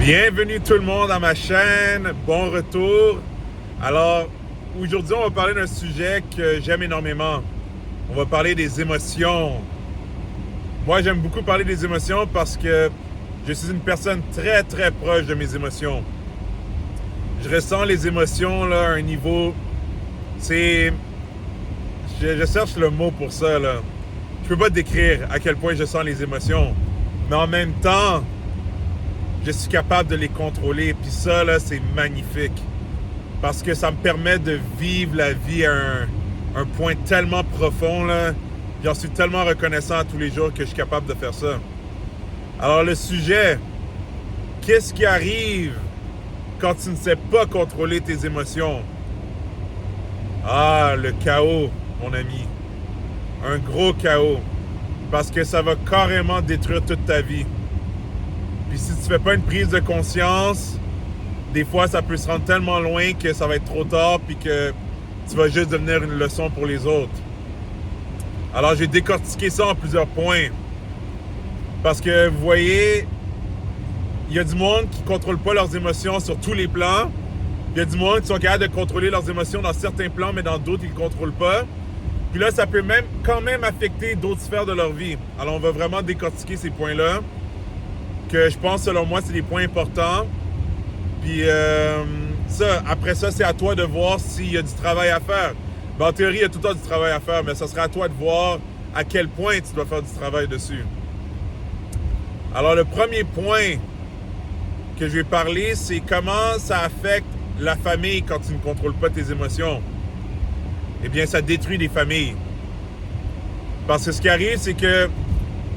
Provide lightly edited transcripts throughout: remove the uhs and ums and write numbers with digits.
Bienvenue tout le monde à ma chaîne, bon retour. Alors, aujourd'hui on va parler d'un sujet que j'aime énormément. On va parler des émotions. Moi j'aime beaucoup parler des émotions parce que je suis une personne très très proche de mes émotions. Je ressens les émotions là, à un niveau, c'est... Je cherche le mot pour ça là. Je peux pas décrire à quel point je sens les émotions. Mais en même temps, je suis capable de les contrôler. Puis ça, là, c'est magnifique. Parce que ça me permet de vivre la vie à un point tellement profond, là. J'en suis tellement reconnaissant à tous les jours que je suis capable de faire ça. Alors, le sujet, qu'est-ce qui arrive quand tu ne sais pas contrôler tes émotions? Ah, le chaos, mon ami. Un gros chaos. Parce que ça va carrément détruire toute ta vie. Puis si tu fais pas une prise de conscience, des fois ça peut se rendre tellement loin que ça va être trop tard puis que tu vas juste devenir une leçon pour les autres. Alors j'ai décortiqué ça en plusieurs points. Parce que vous voyez, il y a du monde qui ne contrôle pas leurs émotions sur tous les plans. Il y a du monde qui sont capables de contrôler leurs émotions dans certains plans, mais dans d'autres, ils ne contrôlent pas. Puis là, ça peut même quand même affecter d'autres sphères de leur vie. Alors on va vraiment décortiquer ces points-là. Que je pense, selon moi, c'est des points importants. Puis après ça, c'est à toi de voir s'il y a du travail à faire. Ben, en théorie, il y a tout le temps du travail à faire, mais ça sera à toi de voir à quel point tu dois faire du travail dessus. Alors, le premier point que je vais parler, c'est comment ça affecte la famille quand tu ne contrôles pas tes émotions. Eh bien, ça détruit des familles. Parce que ce qui arrive, c'est que, tu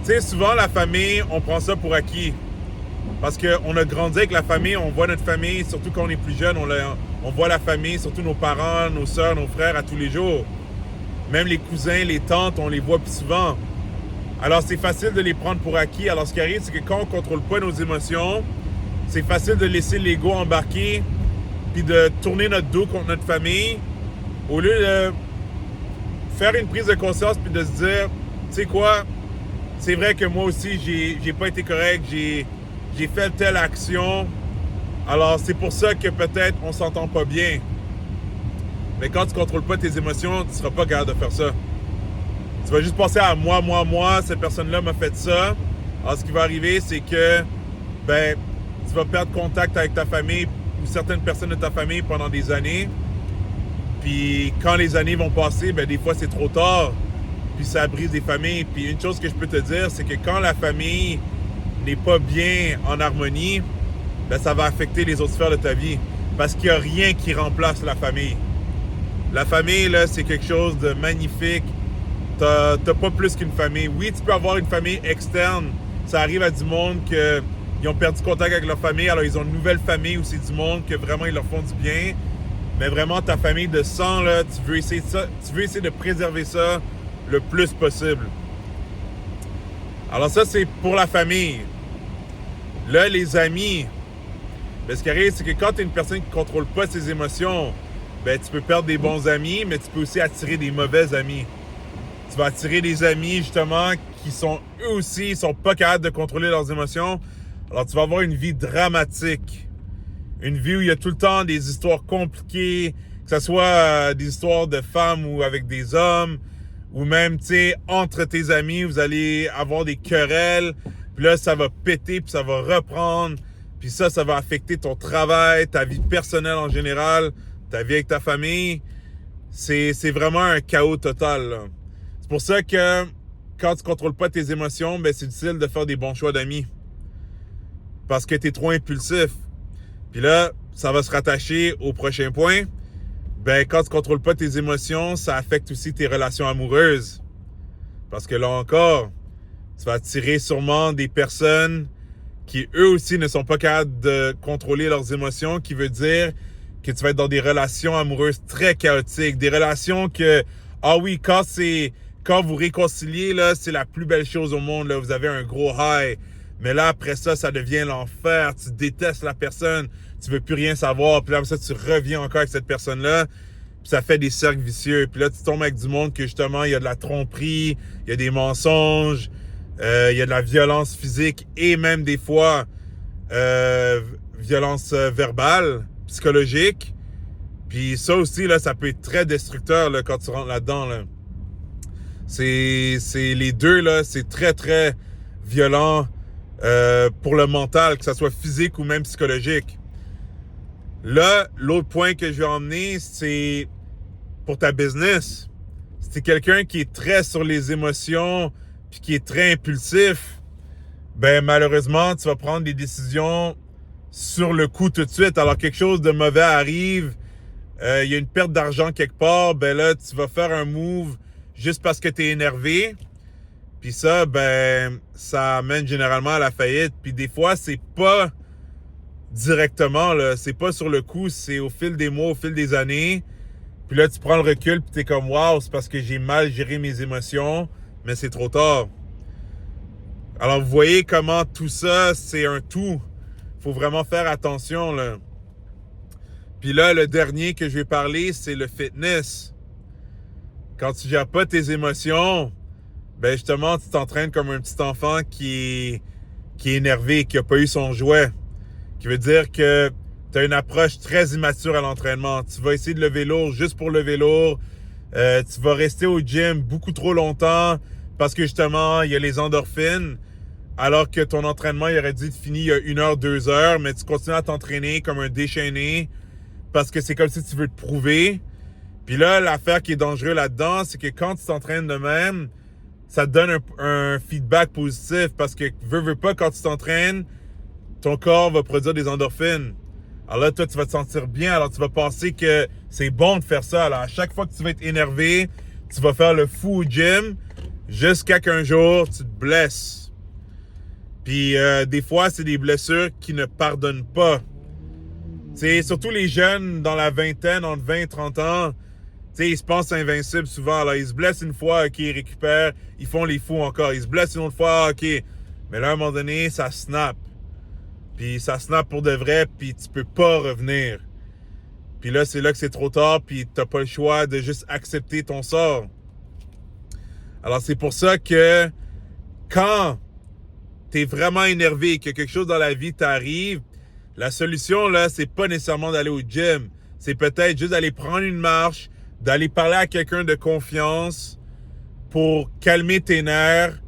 sais, souvent, la famille, on prend ça pour acquis. Parce qu'on a grandi avec la famille, on voit notre famille, surtout quand on est plus jeune, on voit la famille, surtout nos parents, nos soeurs, nos frères à tous les jours. Même les cousins, les tantes, on les voit plus souvent. Alors, c'est facile de les prendre pour acquis. Alors, ce qui arrive, c'est que quand on ne contrôle pas nos émotions, c'est facile de laisser l'ego embarquer puis de tourner notre dos contre notre famille au lieu de faire une prise de conscience puis de se dire, tu sais quoi, c'est vrai que moi aussi, j'ai pas été correct, j'ai fait telle action, alors c'est pour ça que peut-être on s'entend pas bien. Mais quand tu contrôles pas tes émotions, tu seras pas capable de faire ça. Tu vas juste penser à moi, cette personne-là m'a fait ça. Alors ce qui va arriver, c'est que tu vas perdre contact avec ta famille ou certaines personnes de ta famille pendant des années. Puis quand les années vont passer, des fois c'est trop tard. Puis ça brise des familles. Puis une chose que je peux te dire, c'est que quand la famille n'est pas bien en harmonie, ça va affecter les autres sphères de ta vie. Parce qu'il n'y a rien qui remplace la famille. La famille, là, c'est quelque chose de magnifique. T'as pas plus qu'une famille. Oui, tu peux avoir une famille externe. Ça arrive à du monde qu'ils ont perdu contact avec leur famille, alors ils ont une nouvelle famille où c'est du monde que vraiment ils leur font du bien. Mais vraiment, ta famille de sang, là, tu veux essayer de préserver ça le plus possible. Alors ça, c'est pour la famille. Là, les amis, ce qui arrive, c'est que quand tu es une personne qui ne contrôle pas ses émotions, tu peux perdre des bons amis, mais tu peux aussi attirer des mauvais amis. Tu vas attirer des amis, justement, qui sont, eux aussi, ils sont pas capables de contrôler leurs émotions. Alors, tu vas avoir une vie dramatique. Une vie où il y a tout le temps des histoires compliquées, que ce soit des histoires de femmes ou avec des hommes, ou même, tu sais, entre tes amis, vous allez avoir des querelles, puis là, ça va péter, puis ça va reprendre, puis ça va affecter ton travail, ta vie personnelle en général, ta vie avec ta famille. C'est vraiment un chaos total, là. C'est pour ça que quand tu contrôles pas tes émotions, c'est difficile de faire des bons choix d'amis. Parce que tu es trop impulsif. Puis là, ça va se rattacher au prochain point. Quand tu contrôles pas tes émotions, ça affecte aussi tes relations amoureuses. Parce que là encore, tu vas attirer sûrement des personnes qui, eux aussi, ne sont pas capables de contrôler leurs émotions, qui veut dire que tu vas être dans des relations amoureuses très chaotiques. Des relations que, ah oui, quand vous réconciliez, là, c'est la plus belle chose au monde, là, vous avez un gros high. Mais là, après ça, ça devient l'enfer. Tu détestes la personne. Tu veux plus rien savoir. Puis là, après ça, tu reviens encore avec cette personne-là. Puis ça fait des cercles vicieux. Puis là, tu tombes avec du monde que, justement, il y a de la tromperie, il y a des mensonges, il y a de la violence physique et même des fois, violence verbale, psychologique. Puis ça aussi, là, ça peut être très destructeur là, quand tu rentres là-dedans. Là. C'est les deux, là, c'est très, très violent pour le mental, que ce soit physique ou même psychologique. Là, l'autre point que je vais emmener, c'est pour ta business. Si t'es quelqu'un qui est très sur les émotions puis qui est très impulsif, ben malheureusement, tu vas prendre des décisions sur le coup tout de suite. Alors quelque chose de mauvais arrive, il y a une perte d'argent quelque part, ben là, tu vas faire un move juste parce que tu es énervé. Puis ça, ben, ça amène généralement à la faillite. Puis des fois, c'est pas directement, là, c'est pas sur le coup, c'est au fil des mois, au fil des années. Puis là, tu prends le recul, puis t'es comme, waouh, c'est parce que j'ai mal géré mes émotions, mais c'est trop tard. Alors, vous voyez comment tout ça, c'est un tout. Faut vraiment faire attention, là. Puis là, le dernier que je vais parler, c'est le fitness. Quand tu gères pas tes émotions, ben justement, tu t'entraînes comme un petit enfant qui est énervé, qui a pas eu son jouet. Qui veut dire que tu as une approche très immature à l'entraînement. Tu vas essayer de lever lourd juste pour lever lourd. Tu vas rester au gym beaucoup trop longtemps parce que justement, il y a les endorphines. Alors que ton entraînement, il aurait dû être fini il y a 1 heure, 2 heures, mais tu continues à t'entraîner comme un déchaîné parce que c'est comme si tu veux te prouver. Puis là, l'affaire qui est dangereuse là-dedans, c'est que quand tu t'entraînes de même, ça te donne un feedback positif parce que veux pas, quand tu t'entraînes, ton corps va produire des endorphines. Alors là, toi, tu vas te sentir bien. Alors, tu vas penser que c'est bon de faire ça. Alors, à chaque fois que tu vas être énervé, tu vas faire le fou au gym jusqu'à qu'un jour, tu te blesses. Puis, des fois, c'est des blessures qui ne pardonnent pas. C'est surtout les jeunes dans la vingtaine, entre 20 et 30 ans, ils se pensent invincibles souvent. Alors, ils se blessent une fois, OK, ils récupèrent, ils font les fous encore. Ils se blessent une autre fois, OK. Mais là, à un moment donné, ça snap. Puis ça snap pour de vrai, puis tu peux pas revenir. Puis là, c'est là que c'est trop tard, puis t'as pas le choix de juste accepter ton sort. Alors, c'est pour ça que quand t'es vraiment énervé, que quelque chose dans la vie t'arrive, la solution, là, c'est pas nécessairement d'aller au gym. C'est peut-être juste d'aller prendre une marche, d'aller parler à quelqu'un de confiance pour calmer tes nerfs.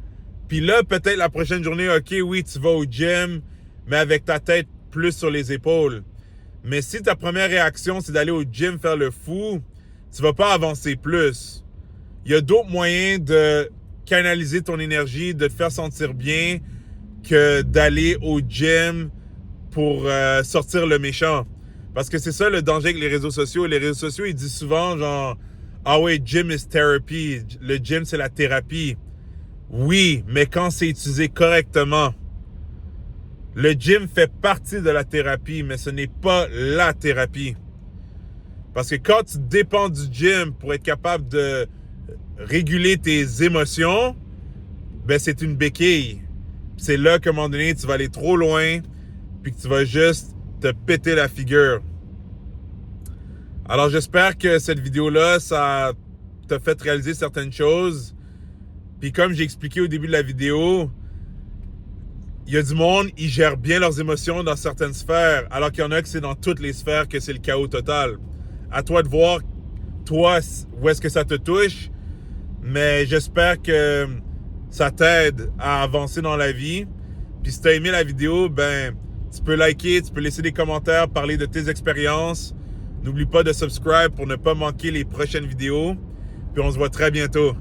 Puis là, peut-être la prochaine journée, OK, oui, tu vas au gym, mais avec ta tête plus sur les épaules. Mais si ta première réaction, c'est d'aller au gym faire le fou, tu vas pas avancer plus. Il y a d'autres moyens de canaliser ton énergie, de te faire sentir bien, que d'aller au gym pour sortir le méchant. Parce que c'est ça le danger avec les réseaux sociaux. Les réseaux sociaux, ils disent souvent genre « Ah ouais, gym is therapy ». Le gym, c'est la thérapie. Oui, mais quand c'est utilisé correctement. Le gym fait partie de la thérapie, mais ce n'est pas la thérapie. Parce que quand tu dépends du gym pour être capable de réguler tes émotions, ben c'est une béquille. C'est là qu'à un moment donné, tu vas aller trop loin, puis que tu vas juste te péter la figure. Alors j'espère que cette vidéo-là, ça t'a fait réaliser certaines choses. Puis comme j'ai expliqué au début de la vidéo, il y a du monde, ils gèrent bien leurs émotions dans certaines sphères, alors qu'il y en a que c'est dans toutes les sphères que c'est le chaos total. À toi de voir, toi, où est-ce que ça te touche, mais j'espère que ça t'aide à avancer dans la vie. Puis si tu as aimé la vidéo, ben, tu peux liker, tu peux laisser des commentaires, parler de tes expériences. N'oublie pas de subscribe pour ne pas manquer les prochaines vidéos. Puis on se voit très bientôt.